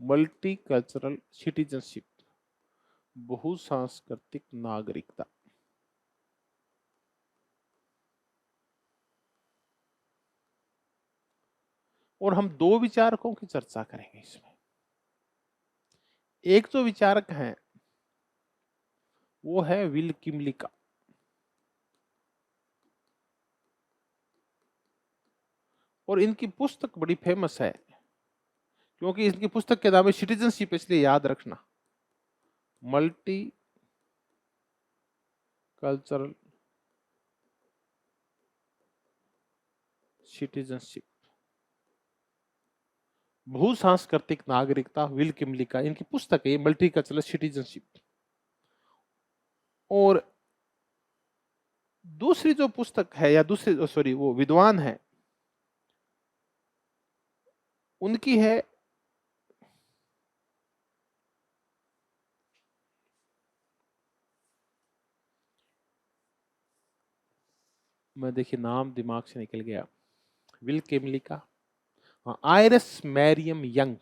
Multicultural citizenship, बहुसांस्कृतिक नागरिकता। और हम दो विचारकों की चर्चा करेंगे इसमें। एक जो विचारक हैं वो है विल किमलिका, और इनकी पुस्तक बड़ी फेमस है क्योंकि इनकी पुस्तक के नाम है सिटीजनशिप, इसलिए याद रखना, मल्टी कल्चरल सिटीजनशिप, बहुसांस्कृतिक नागरिकता, विल किमलिका इनकी पुस्तक है मल्टी कल्चरल सिटीजनशिप। और दूसरी जो पुस्तक है या दूसरी सॉरी वो विद्वान है उनकी है मैं देखिए नाम दिमाग से निकल गया, विल किमलिका, हाँ, Iris Marion Young.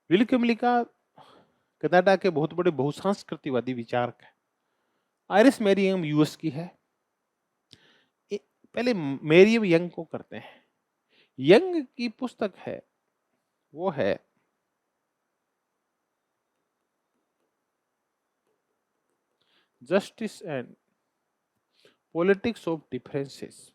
Will Kymlicka Canada के बहुत बड़े बहुसांस्कृतिकवादी विचारक है। आयरिस मैरियम यूएस की है। पहले मैरियम यंग को करते हैं। यंग की पुस्तक है वो है justice and politics of differences.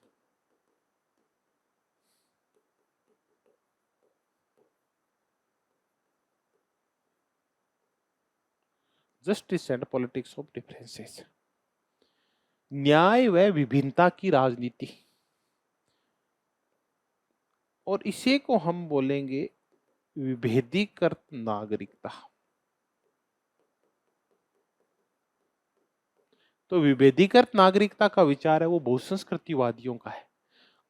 Justice and politics of differences, न्याय व विभिन्नता की राजनीति, और इसे को हम बोलेंगे विभेदीकृत नागरिकता। तो विभेदीकृत नागरिकता का विचार है वो बहुसंस्कृतिवादियों का है,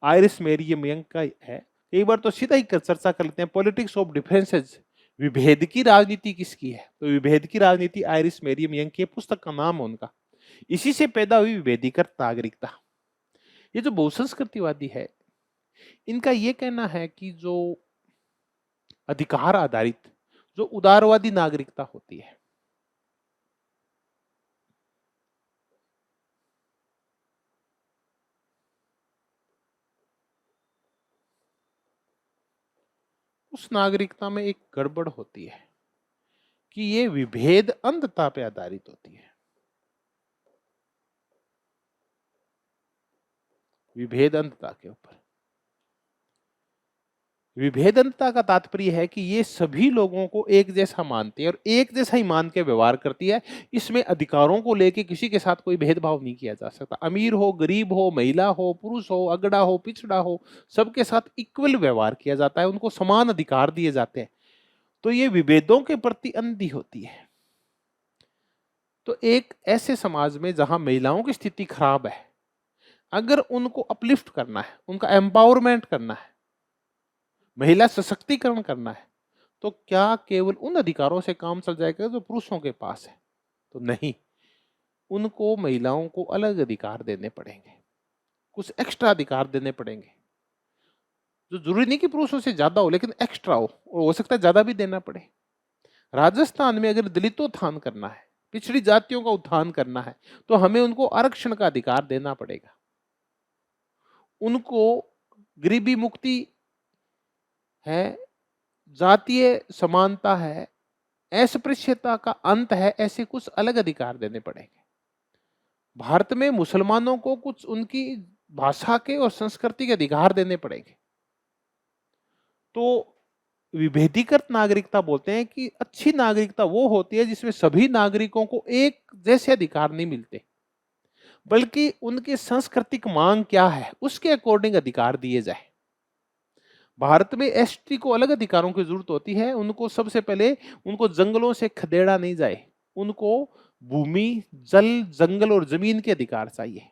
आयरिस मैरियम यंग का है। एक बार तो सीधा ही चर्चा कर लेते हैं, पॉलिटिक्स ऑफ डिफरेंसेस, विभेद की राजनीति किसकी है? तो विभेद की राजनीति आयरिस मैरियम यंग की पुस्तक का नाम है उनका। इसी से पैदा हुई विभेदीकृत नागरिकता। ये जो बहुसंस्कृतिवादी है इनका ये कहना है कि जो अधिकार आधारित जो उदारवादी नागरिकता होती है उस नागरिकता में एक गड़बड़ होती है कि ये विभेद अंधता पे आधारित होती है। विभेद अंधता के ऊपर, विभेद अंधता का तात्पर्य है कि ये सभी लोगों को एक जैसा मानती है और एक जैसा ही मान के व्यवहार करती है। इसमें अधिकारों को लेके किसी के साथ कोई भेदभाव नहीं किया जा सकता। अमीर हो, गरीब हो, महिला हो, पुरुष हो, अगड़ा हो, पिछड़ा हो, सबके साथ इक्वल व्यवहार किया जाता है, उनको समान अधिकार दिए जाते हैं। तो ये विभेदों के प्रति अंधी होती है। तो एक ऐसे समाज में जहां महिलाओं की स्थिति खराब है, अगर उनको अपलिफ्ट करना है, उनका एम्पावरमेंट करना है, महिला सशक्तिकरण करना है, तो क्या केवल उन अधिकारों से काम चल जाएगा जो पुरुषों के पास है? तो नहीं, उनको महिलाओं को अलग अधिकार देने पड़ेंगे, कुछ एक्स्ट्रा अधिकार देने पड़ेंगे, जो जरूरी नहीं कि पुरुषों से ज्यादा हो, लेकिन एक्स्ट्रा हो सकता है ज्यादा भी देना पड़े। राजस्थान में अगर दलितोत्थान करना है, पिछड़ी जातियों का उत्थान करना है, तो हमें उनको आरक्षण का अधिकार देना पड़ेगा, उनको गरीबी मुक्ति है, जातीय समानता है, अस्पृश्यता का अंत है, ऐसे कुछ अलग अधिकार देने पड़ेंगे। भारत में मुसलमानों को कुछ उनकी भाषा के और संस्कृति के अधिकार देने पड़ेंगे। तो विभेदीकृत नागरिकता बोलते हैं कि अच्छी नागरिकता वो होती है जिसमें सभी नागरिकों को एक जैसे अधिकार नहीं मिलते, बल्कि उनकी सांस्कृतिक मांग क्या है उसके अकॉर्डिंग अधिकार दिए जाए। भारत में एसटी को अलग अधिकारों की जरूरत होती है। उनको सबसे पहले उनको जंगलों से खदेड़ा नहीं जाए, उनको भूमि, जल, जंगल और जमीन के अधिकार चाहिए।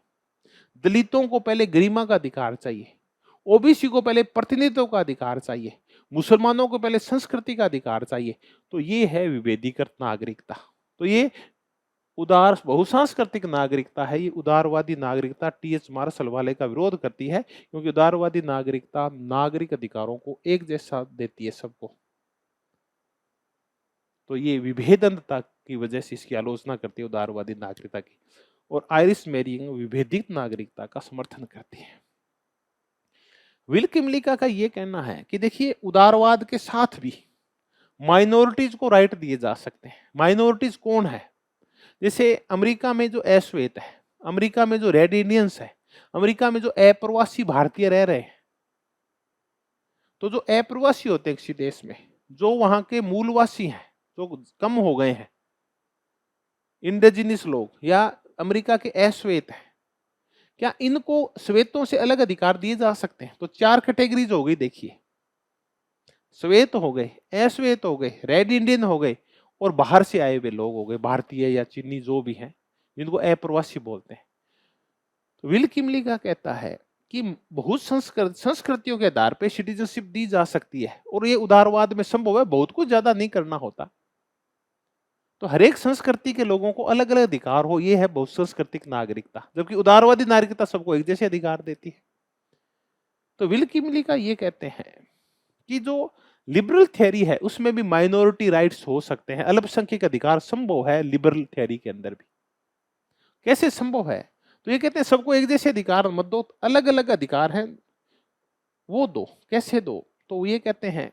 दलितों को पहले गरिमा का अधिकार चाहिए, ओबीसी को पहले प्रतिनिधित्व का अधिकार चाहिए, मुसलमानों को पहले संस्कृति का अधिकार चाहिए। तो ये है विभेदीकृत नागरिकता। तो ये उदार बहुसांस्कृतिक नागरिकता है, ये उदारवादी नागरिकता टी.एच. मार्शल वाले का विरोध करती है, क्योंकि उदारवादी नागरिकता नागरिक अधिकारों को एक जैसा देती है सबको। तो ये विभेदनता की वजह से इसकी आलोचना करती है उदारवादी नागरिकता की। और आयरिश मैरिंग विभेदित नागरिकता का समर्थन करती है। विल किमलिका का ये कहना है कि देखिए, उदारवाद के साथ भी माइनॉरिटीज को राइट दिए जा सकते हैं। माइनॉरिटीज कौन है? जैसे अमेरिका में जो अश्वेत है, अमेरिका में जो रेड इंडियंस है, अमेरिका में जो अप्रवासी भारतीय रह रहे हैं, तो जो अप्रवासी होते हैं किसी देश में, जो वहां के मूलवासी हैं, जो कम हो गए हैं, इंडिजिनस लोग या अमेरिका के अश्वेत हैं, क्या इनको श्वेतों से अलग अधिकार दिए जा सकते हैं? तो 4 कैटेगरीज हो गई। देखिए, श्वेत हो गए, अश्वेत हो गए, रेड इंडियन हो गए, और बाहर से आए हुए लोग हो गए, भारतीय या चीनी जो भी हैं, जिनको अप्रवासी बोलते हैं। तो विल किमलिका कहता है कि बहुत संस्कृतियों के आधार पर सिटीजनशिप दी जा सकती है, और ये उदारवाद में संभव है, बहुत कुछ ज्यादा नहीं करना होता। तो हर एक संस्कृति के लोगों को अलग अलग अधिकार हो, ये है बहुसांस्कृतिक नागरिकता, जबकि उदारवादी नागरिकता सबको एक जैसे अधिकार देती है। तो विल किमलिका ये कहते हैं कि जो लिबरल थ्योरी है उसमें भी माइनॉरिटी राइट्स हो सकते हैं, अल्पसंख्यक अधिकार संभव है लिबरल थ्योरी के अंदर भी। कैसे संभव है? तो ये कहते हैं सबको एक जैसे अधिकार मत दो, अलग अलग अधिकार हैं वो दो। कैसे दो? तो ये कहते हैं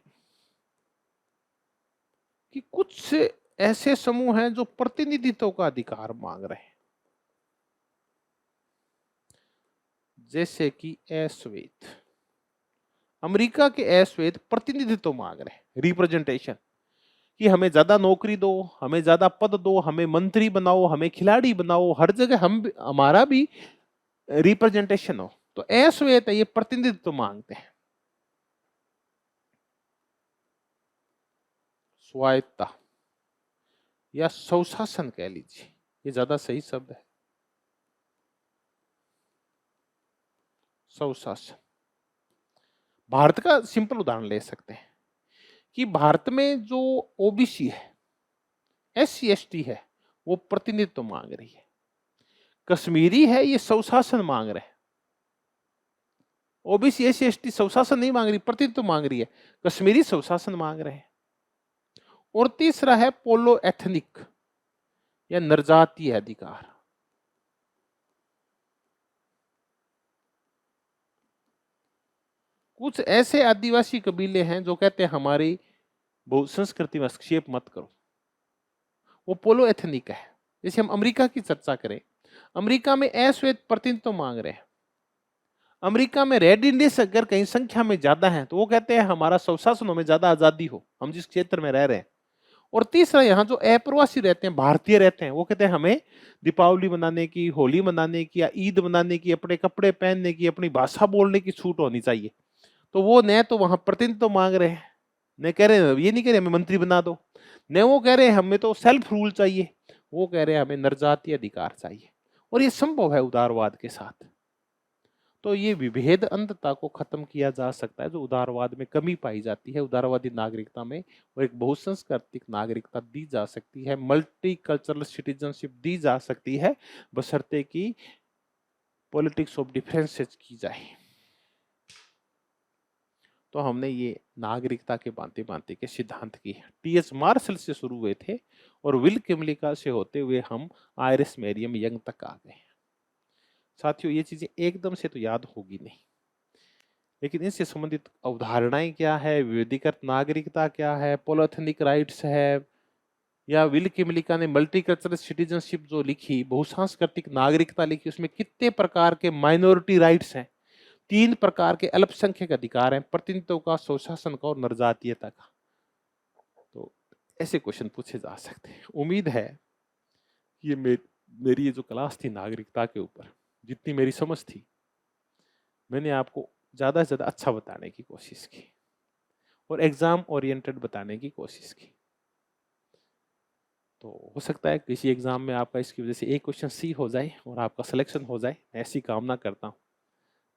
कि कुछ ऐसे समूह हैं जो प्रतिनिधित्व का अधिकार मांग रहे हैं, जैसे कि अश्वेत। अमेरिका के अश्वेत प्रतिनिधित्व मांग रहे हैं, रिप्रेजेंटेशन, कि हमें ज्यादा नौकरी दो, हमें ज्यादा पद दो, हमें मंत्री बनाओ, हमें खिलाड़ी बनाओ, हर जगह हमारा भी रिप्रेजेंटेशन हो। तो अश्वेत है, ये प्रतिनिधित्व मांगते हैं। स्वायत्ता या स्वशासन कह लीजिए, ये ज्यादा सही शब्द है, स्वशासन। भारत का सिंपल उदाहरण ले सकते हैं कि भारत में जो ओबीसी है, SC ST है, वो प्रतिनिधित्व मांग रही है। कश्मीरी है, ये स्वशासन मांग रहे हैं। ओबीसी SC ST स्वशासन नहीं मांग रही, प्रतिनिधित्व मांग रही है। कश्मीरी स्वशासन मांग रहे हैं। और तीसरा है पोलो एथनिक या नरजातीय अधिकार। कुछ ऐसे आदिवासी कबीले हैं जो कहते हैं हमारी संस्कृति में हस्तक्षेप मत करो, वो पोलो एथनिक है। जैसे हम अमेरिका की चर्चा करें, अमेरिका में अश्वेत प्रतिनिधित्व मांग रहे हैं। अमेरिका में रेड इंडियंस अगर कहीं संख्या में ज्यादा है तो वो कहते हैं हमारा स्वशासन में ज्यादा आजादी हो, हम जिस क्षेत्र में रह रहे हैं। और तीसरा, यहाँ जो अप्रवासी रहते हैं, भारतीय रहते हैं, वो कहते हैं हमें दीपावली मनाने की, होली मनाने की या ईद मनाने की, अपने कपड़े पहनने की, अपनी भाषा बोलने की छूट होनी चाहिए। तो वो न तो वहां प्रतिनिधित्व मांग रहे हैं, न कह रहे हैं, ये नहीं कह रहे हमें मंत्री बना दो, न वो कह रहे हैं हमें तो सेल्फ रूल चाहिए, वो कह रहे हैं हमें नरजातीय अधिकार चाहिए। और ये संभव है उदारवाद के साथ। तो ये विभेद अंधता को खत्म किया जा सकता है, जो उदारवाद में कमी पाई जाती है उदारवादी नागरिकता में, और एक बहुसंस्कृतिक नागरिकता दी जा सकती है, मल्टी कल्चरल सिटीजनशिप दी जा सकती है, बशर्ते कि पॉलिटिक्स ऑफ डिफरेंसेस की जाए। तो हमने ये नागरिकता के भांति भांति के सिद्धांत की टी.एच. मार्शल से शुरू हुए थे और विल किमलिका से होते हुए हम आयरिश मैरियम यंग तक आ गए। साथियों, ये चीजें एकदम से तो याद होगी नहीं, लेकिन इनसे संबंधित अवधारणाएं क्या है, विविधीकृत नागरिकता क्या है, पॉलिथेनिक राइट्स है, या विल किमलिका ने मल्टीकल्चरल सिटीजनशिप जो लिखी, बहुसांस्कृतिक नागरिकता लिखी, उसमें कितने प्रकार के माइनॉरिटी राइट्स हैं, 3 प्रकार के अल्पसंख्यक अधिकार हैं, प्रतिनिधित्व का, स्वशासन का और नरजातीयता का। तो ऐसे क्वेश्चन पूछे जा सकते हैं। उम्मीद है ये मेरी ये जो क्लास थी नागरिकता के ऊपर, जितनी मेरी समझ थी, मैंने आपको ज्यादा से ज्यादा अच्छा बताने की कोशिश की और एग्जाम ओरिएंटेड बताने की कोशिश की। तो हो सकता है किसी एग्जाम में आपका इसकी वजह से एक क्वेश्चन सी हो जाए और आपका सिलेक्शन हो जाए, ऐसी कामना करता हूँ।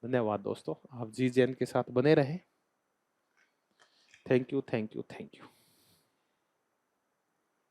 धन्यवाद दोस्तों, आप GJN के साथ बने रहें। Thank you, thank you, thank you.